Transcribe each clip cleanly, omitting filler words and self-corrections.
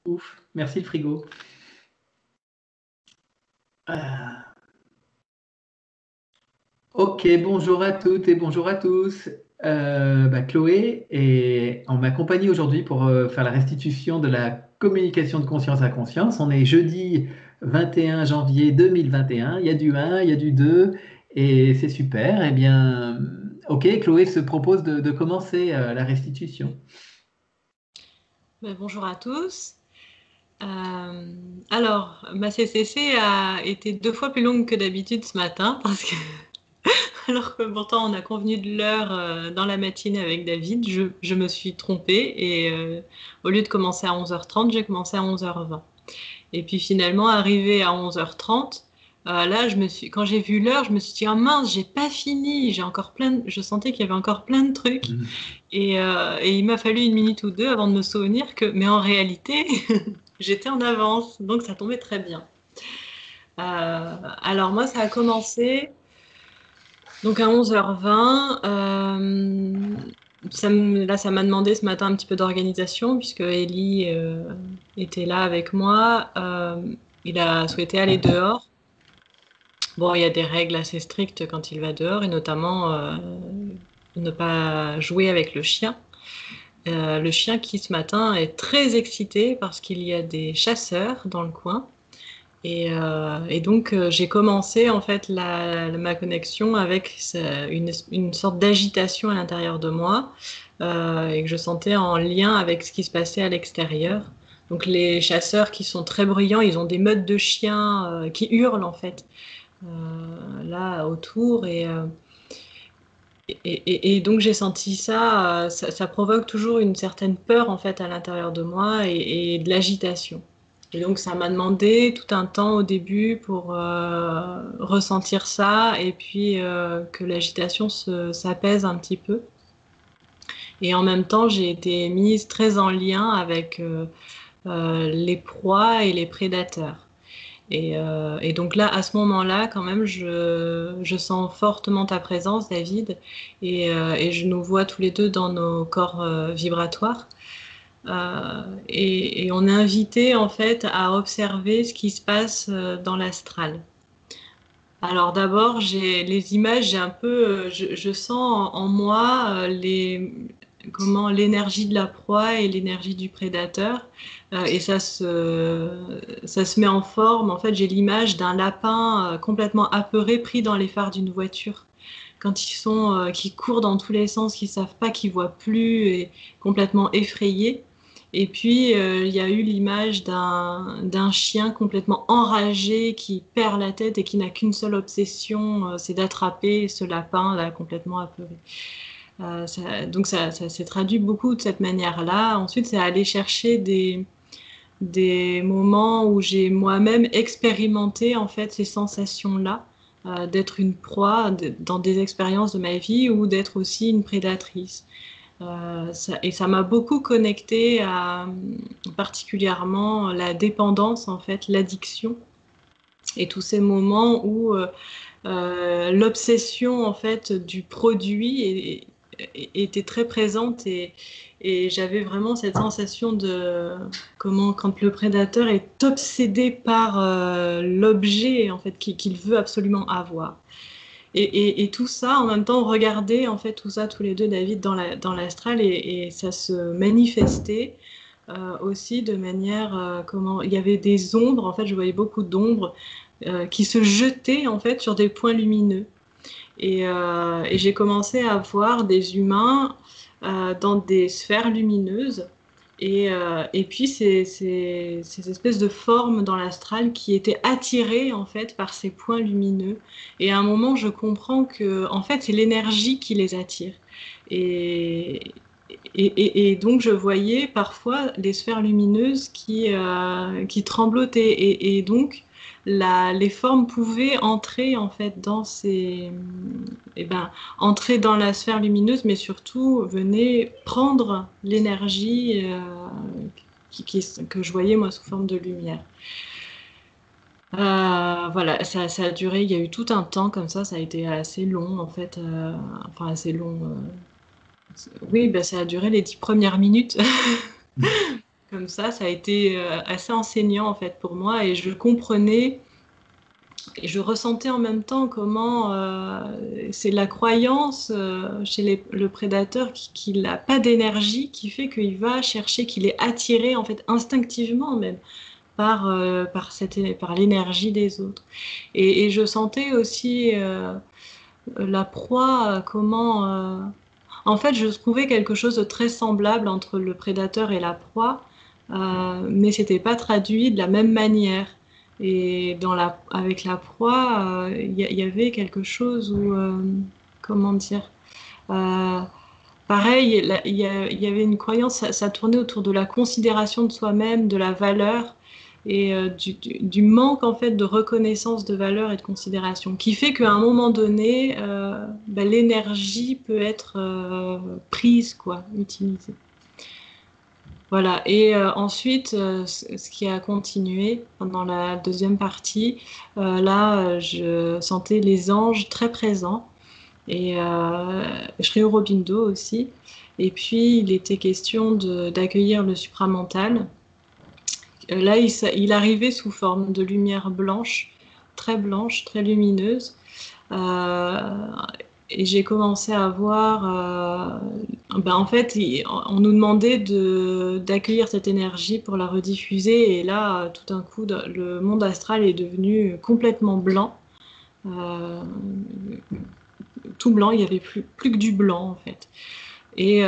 Ouf, merci le frigo. Euh, Ok, bonjour à toutes et bonjour à tous. Chloé est en ma compagnie aujourd'hui pour faire la restitution de la communication de conscience à conscience. On est jeudi 21 janvier 2021. Il y a du 1, il y a du 2 et c'est super. Eh bien, ok, Chloé se propose de commencer la restitution. Bonjour à tous. Alors, ma CCC a été 2 fois plus longue que d'habitude ce matin, parce que, alors que pourtant on a convenu de l'heure dans la matinée avec David, je me suis trompée et au lieu de commencer à 11h30, j'ai commencé à 11h20. Et puis finalement, arrivé à 11h30, là, quand j'ai vu l'heure, je me suis dit, oh mince, j'ai pas fini, je sentais qu'il y avait encore plein de trucs. Et il m'a fallu 1 minute ou 2 avant de me souvenir mais en réalité, j'étais en avance, donc ça tombait très bien. Alors moi, ça a commencé donc à 11h20. Là, ça m'a demandé ce matin un petit peu d'organisation, puisque Ellie était là avec moi. Il a souhaité aller dehors. Bon, il y a des règles assez strictes quand il va dehors, et notamment ne pas jouer avec le chien. Le chien qui ce matin est très excité parce qu'il y a des chasseurs dans le coin. Et donc j'ai commencé en fait ma connexion avec une sorte d'agitation à l'intérieur de moi, et que je sentais en lien avec ce qui se passait à l'extérieur. Donc les chasseurs qui sont très bruyants, ils ont des meutes de chiens qui hurlent en fait là autour. Et donc j'ai senti ça provoque toujours une certaine peur en fait à l'intérieur de moi et de l'agitation. Et donc ça m'a demandé tout un temps au début pour ressentir ça et puis que l'agitation s'apaise un petit peu. Et en même temps, j'ai été mise très en lien avec les proies et les prédateurs. Et donc là, à ce moment-là, quand même, je sens fortement ta présence, David, et je nous vois tous les deux dans nos corps vibratoires. Et on est invité en fait à observer ce qui se passe dans l'astral. Alors d'abord, j'ai les images, j'ai un peu, je sens en moi comment l'énergie de la proie et l'énergie du prédateur, et ça se met en forme. En fait, j'ai l'image d'un lapin complètement apeuré, pris dans les phares d'une voiture. Quand qui courent dans tous les sens, qui savent pas, qui voient plus, et complètement effrayés. Et puis, il y a eu l'image d'un chien complètement enragé qui perd la tête et qui n'a qu'une seule obsession, c'est d'attraper ce lapin là complètement apeuré. Donc ça s'est traduit beaucoup de cette manière-là. Ensuite, c'est aller chercher des moments où j'ai moi-même expérimenté en fait ces sensations-là, d'être une proie dans des expériences de ma vie ou d'être aussi une prédatrice. Et ça m'a beaucoup connecté à particulièrement la dépendance, en fait, l'addiction, et tous ces moments où l'obsession en fait du produit était très présente, et j'avais vraiment cette sensation de comment quand le prédateur est obsédé par l'objet en fait qu'il veut absolument avoir. Et tout ça, en même temps, regarder en fait tout ça tous les deux, David, dans l'astral, et ça se manifestait aussi de manière comment il y avait des ombres. En fait, je voyais beaucoup d'ombres qui se jetaient en fait sur des points lumineux. Et j'ai commencé à voir des humains dans des sphères lumineuses, et puis ces espèces de formes dans l'astral qui étaient attirées en fait par ces points lumineux. Et à un moment, je comprends que en fait, c'est l'énergie qui les attire. Et, et donc, je voyais parfois les sphères lumineuses qui tremblotaient. Et donc, les formes pouvaient entrer en fait entrer dans la sphère lumineuse, mais surtout venaient prendre l'énergie que je voyais moi sous forme de lumière. Voilà, ça a duré, il y a eu tout un temps comme ça a été assez long en fait, enfin assez long. Oui, ça a duré les 10 premières minutes. comme ça a été assez enseignant en fait pour moi et je comprenais et je ressentais en même temps comment c'est la croyance chez le prédateur qu'il n'a pas d'énergie qui fait qu'il va chercher, qu'il est attiré en fait instinctivement même par l'énergie des autres. Et je sentais aussi la proie, en fait, je trouvais quelque chose de très semblable entre le prédateur et la proie, mais c'était pas traduit de la même manière. Et avec la proie, y avait quelque chose où, comment dire, euh, pareil, il y avait une croyance, ça tournait autour de la considération de soi-même, de la valeur et du manque en fait de reconnaissance de valeur et de considération, qui fait qu'à un moment donné, l'énergie peut être prise, quoi, utilisée. Voilà. Et ensuite, ce qui a continué pendant la deuxième partie, là, je sentais les anges très présents. Et Sri Aurobindo aussi. Et puis, il était question d'accueillir le supramental. Là, il arrivait sous forme de lumière blanche, très lumineuse. Euh, et j'ai commencé à voir, en fait, on nous demandait d'accueillir cette énergie pour la rediffuser. Et là, tout d'un coup, le monde astral est devenu complètement blanc. Tout blanc, il n'y avait plus que du blanc en fait. Et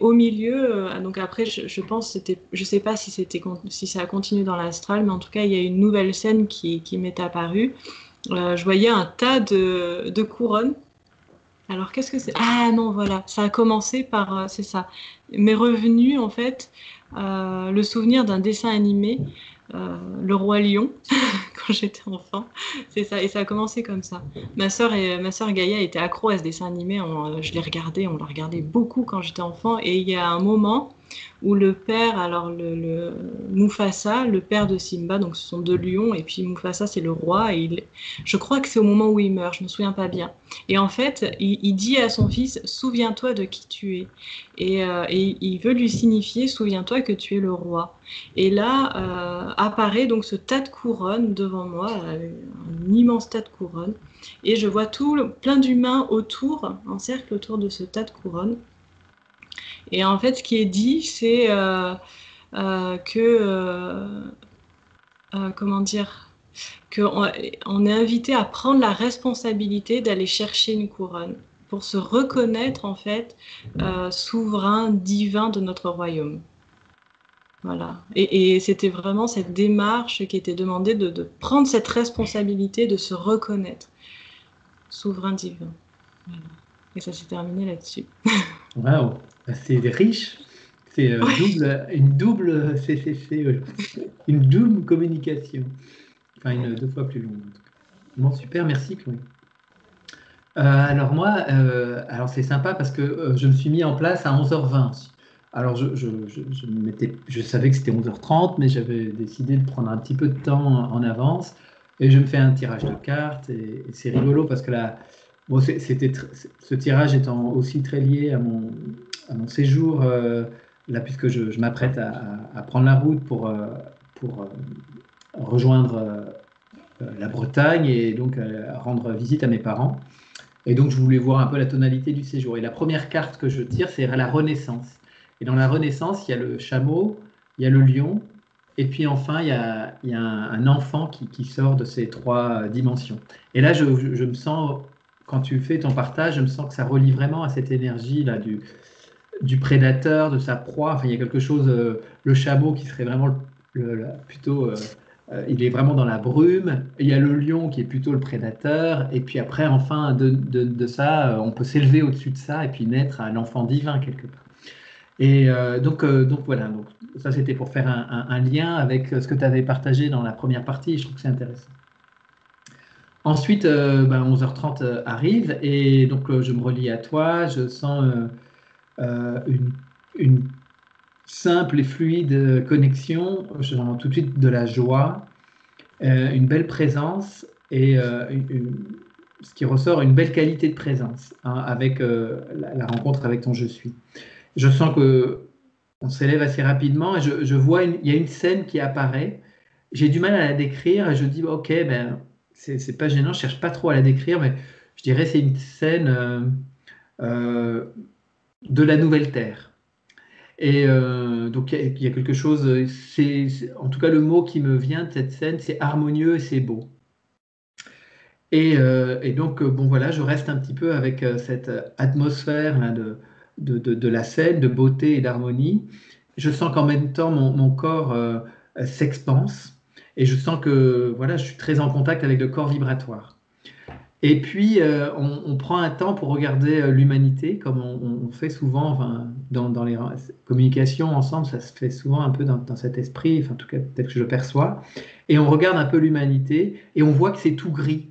au milieu, donc après, je pense, je sais pas si ça a continué dans l'astral, mais en tout cas, il y a une nouvelle scène qui m'est apparue. Je voyais un tas de couronnes. Alors qu'est-ce que c'est? Ah non, voilà, ça a commencé par, c'est ça, m'est revenu en fait le souvenir d'un dessin animé, Le Roi Lion, quand j'étais enfant. C'est ça, et ça a commencé comme ça. Ma sœur Gaïa était accro à ce dessin animé. Je l'ai regardé, on l'a regardé beaucoup quand j'étais enfant. Et il y a un moment où le père, alors le Mufasa, le père de Simba, donc ce sont deux lions, et puis Mufasa c'est le roi. Et je crois que c'est au moment où il meurt, je me souviens pas bien. Et en fait, il dit à son fils, souviens-toi de qui tu es. Et il veut lui signifier, souviens-toi que tu es le roi. Et là apparaît donc ce tas de couronnes devant moi, un immense tas de couronnes. Et je vois plein d'humains autour, en cercle autour de ce tas de couronnes. Et en fait, ce qui est dit, c'est comment dire, qu'on est invité à prendre la responsabilité d'aller chercher une couronne pour se reconnaître en fait souverain divin de notre royaume. Voilà. Et c'était vraiment cette démarche qui était demandée de prendre cette responsabilité de se reconnaître souverain divin. Voilà. Et ça s'est terminé là-dessus. Waouh, c'est riche. C'est une double communication. Enfin, deux fois plus longue. En tout cas. Bon, super, merci Chloé. Alors moi, alors c'est sympa parce que je me suis mis en place à 11h20. Alors je savais que c'était 11h30, mais j'avais décidé de prendre un petit peu de temps en avance. Et je me fais un tirage de cartes. Et c'est rigolo parce que là, bon, ce tirage étant aussi très lié à mon séjour, là, puisque je m'apprête à prendre la route pour rejoindre la Bretagne et donc rendre visite à mes parents. Et donc, je voulais voir un peu la tonalité du séjour. Et la première carte que je tire, c'est la Renaissance. Et dans la Renaissance, il y a le chameau, il y a le lion, et puis enfin, il y a un enfant qui sort de ces trois dimensions. Et là, je me sens, quand tu fais ton partage, je me sens que ça relie vraiment à cette énergie-là du prédateur, de sa proie. Enfin, il y a quelque chose, le chameau qui serait vraiment plutôt... il est vraiment dans la brume. Il y a le lion qui est plutôt le prédateur. Et puis après, enfin, de ça, on peut s'élever au-dessus de ça et puis naître à l'enfant divin quelque part. Et donc voilà, donc, ça c'était pour faire un lien avec ce que tu avais partagé dans la première partie. Je trouve que c'est intéressant. Ensuite, 11h30 arrive et donc je me relie à toi. Je sens une simple et fluide connexion. Je sens tout de suite de la joie, une belle présence et ce qui ressort, une belle qualité de présence hein, avec la rencontre avec ton je suis. Je sens que on s'élève assez rapidement et je vois, il y a une scène qui apparaît. J'ai du mal à la décrire et je dis, ok, ben, c'est pas gênant, je cherche pas trop à la décrire, mais je dirais c'est une scène euh, de la Nouvelle Terre. Et donc il y a quelque chose, en tout cas le mot qui me vient de cette scène, c'est harmonieux et c'est beau. Et donc, bon voilà, je reste un petit peu avec cette atmosphère là, de la scène, de beauté et d'harmonie. Je sens qu'en même temps, mon corps s'expanse et je sens que voilà, je suis très en contact avec le corps vibratoire. Et puis, on prend un temps pour regarder l'humanité, comme on fait souvent enfin, dans les communications ensemble, ça se fait souvent un peu dans cet esprit, enfin, en tout cas, peut-être que je le perçois. Et on regarde un peu l'humanité et on voit que c'est tout gris.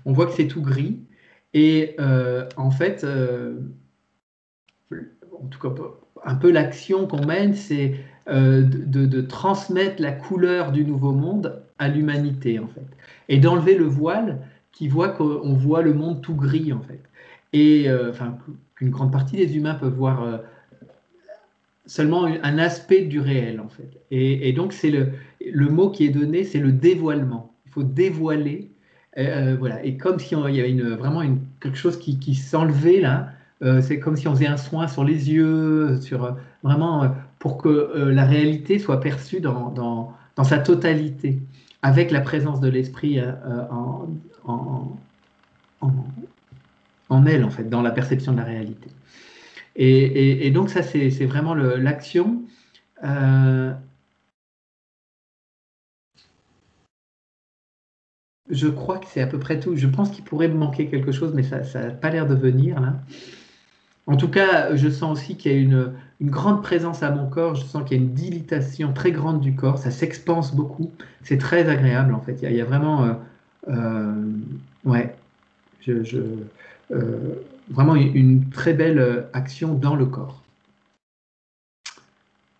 On voit que c'est tout gris. Et en fait, en tout cas, un peu l'action qu'on mène, c'est de transmettre la couleur du nouveau monde à l'humanité, en fait. Et d'enlever le voile qui voit qu'on voit le monde tout gris, en fait. Et enfin, qu'une grande partie des humains peuvent voir seulement un aspect du réel, en fait. Et donc, c'est le mot qui est donné, c'est le dévoilement. Il faut dévoiler. Voilà. Et comme si il y avait vraiment quelque chose qui s'enlevait là, c'est comme si on faisait un soin sur les yeux, sur vraiment pour que la réalité soit perçue dans sa totalité, avec la présence de l'esprit en, en, en elle, en fait, dans la perception de la réalité. Et donc ça, c'est vraiment l'action. Euh, je crois que c'est à peu près tout. Je pense qu'il pourrait me manquer quelque chose, mais ça n'a pas l'air de venir là. En tout cas, je sens aussi qu'il y a une grande présence à mon corps. Je sens qu'il y a une dilatation très grande du corps. Ça s'expanse beaucoup. C'est très agréable en fait. Il y a vraiment, euh, ouais, je, je, vraiment une très belle action dans le corps.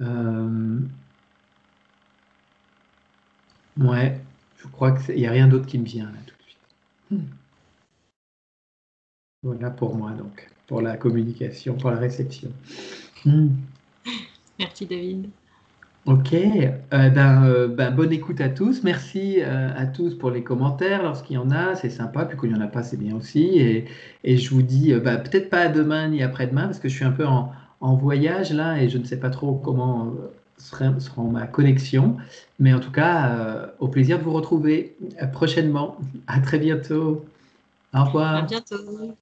Euh, ouais, je crois qu'il n'y a rien d'autre qui me vient là tout de suite. Voilà pour moi, donc, pour la communication, pour la réception. Hmm. Merci David. Ok, ben, bonne écoute à tous. Merci à tous pour les commentaires lorsqu'il y en a, c'est sympa. Puis quand il n'y en a pas, c'est bien aussi. Et je vous dis, ben, peut-être pas à demain ni après-demain, parce que je suis un peu en voyage là et je ne sais pas trop comment sera ma connexion. Mais en tout cas, au plaisir de vous retrouver prochainement. À très bientôt. Au À revoir. bientôt.